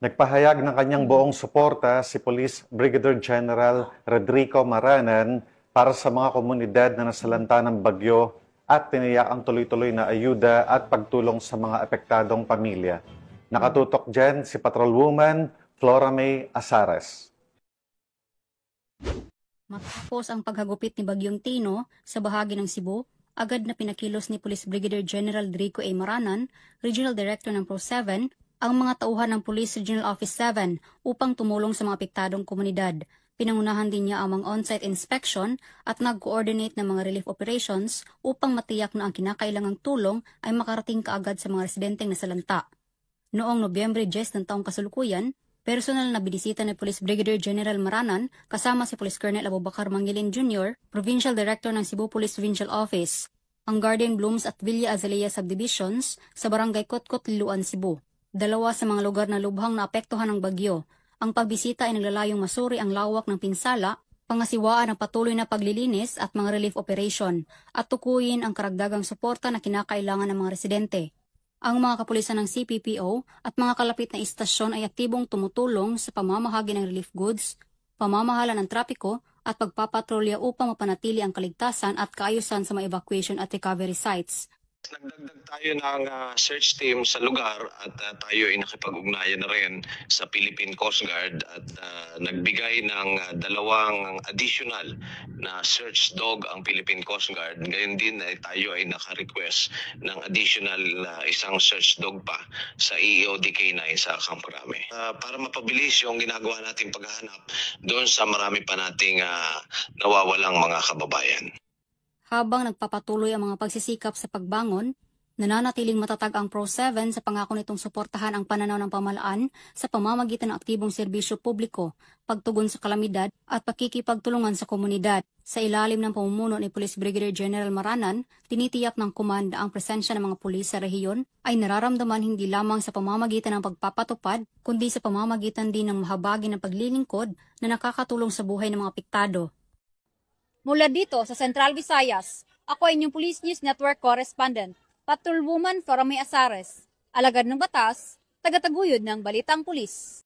Nagpahayag ng kanyang buong suporta si Police Brigadier General Rodrigo Maranan para sa mga komunidad na nasalanta ng bagyo at tiniyak ang tuloy-tuloy na ayuda at pagtulong sa mga apektadong pamilya. Nakatutok dyan si Patrolwoman Flora May Azares. Matapos ang paghagupit ni Bagyong Tino sa bahagi ng Cebu, agad na pinakilos ni Police Brigadier General Rodrigo A. Maranan, Regional Director ng Pro-7, ang mga tauhan ng Police Regional Office 7 upang tumulong sa mga apektadong komunidad. Pinangunahan din niya ang mga on-site inspection at nag-coordinate ng mga relief operations upang matiyak na ang kinakailangang tulong ay makarating kaagad sa mga residenteng nasalanta. Noong Nobyembre 10 ng taong kasalukuyan, personal na binisita ni Police Brigadier General Maranan kasama si Police Colonel Abubakar Mangilin Jr., Provincial Director ng Cebu Police Provincial Office, ang Garden Blooms at Villa Azalea Subdivisions sa Barangay Kotkot, Liloan, Cebu. Dalawa sa mga lugar na lubhang naapektuhan ng bagyo. Ang pagbisita ay naglalayong masuri ang lawak ng pinsala, pangasiwaan ang patuloy na paglilinis at mga relief operation, at tukuyin ang karagdagang suporta na kinakailangan ng mga residente. Ang mga kapulisan ng CPPO at mga kalapit na istasyon ay aktibong tumutulong sa pamamahagi ng relief goods, pamamahala ng trapiko at pagpapatrolya upang mapanatili ang kaligtasan at kaayusan sa mga evacuation at recovery sites. Nagdagdag tayo ng search team sa lugar at tayo ay nakipag-ugnayan na rin sa Philippine Coast Guard at nagbigay ng dalawang additional na search dog ang Philippine Coast Guard. Ngayon din tayo ay naka-request ng additional isang search dog pa sa EOD K9 sa Camp Crame. Para mapabilis yung ginagawa nating paghahanap doon sa marami pa nating nawawalang mga kababayan. Habang nagpapatuloy ang mga pagsisikap sa pagbangon, nananatiling matatag ang Pro-7 sa pangako nitong suportahan ang pananaw ng pamahalaan sa pamamagitan ng aktibong serbisyo publiko, pagtugon sa kalamidad at pakikipagtulungan sa komunidad. Sa ilalim ng pamumuno ni Police Brigadier General Maranan, tinitiyak ng komanda ang presensya ng mga pulis sa rehiyon ay nararamdaman hindi lamang sa pamamagitan ng pagpapatupad, kundi sa pamamagitan din ng mahabagi ng paglilingkod na nakakatulong sa buhay ng mga apektado. Mula dito sa Central Visayas, ako ay inyong Police News Network Correspondent, Patrolwoman Flora May Azares, alagad ng batas, tagataguyod ng Balitang Pulis.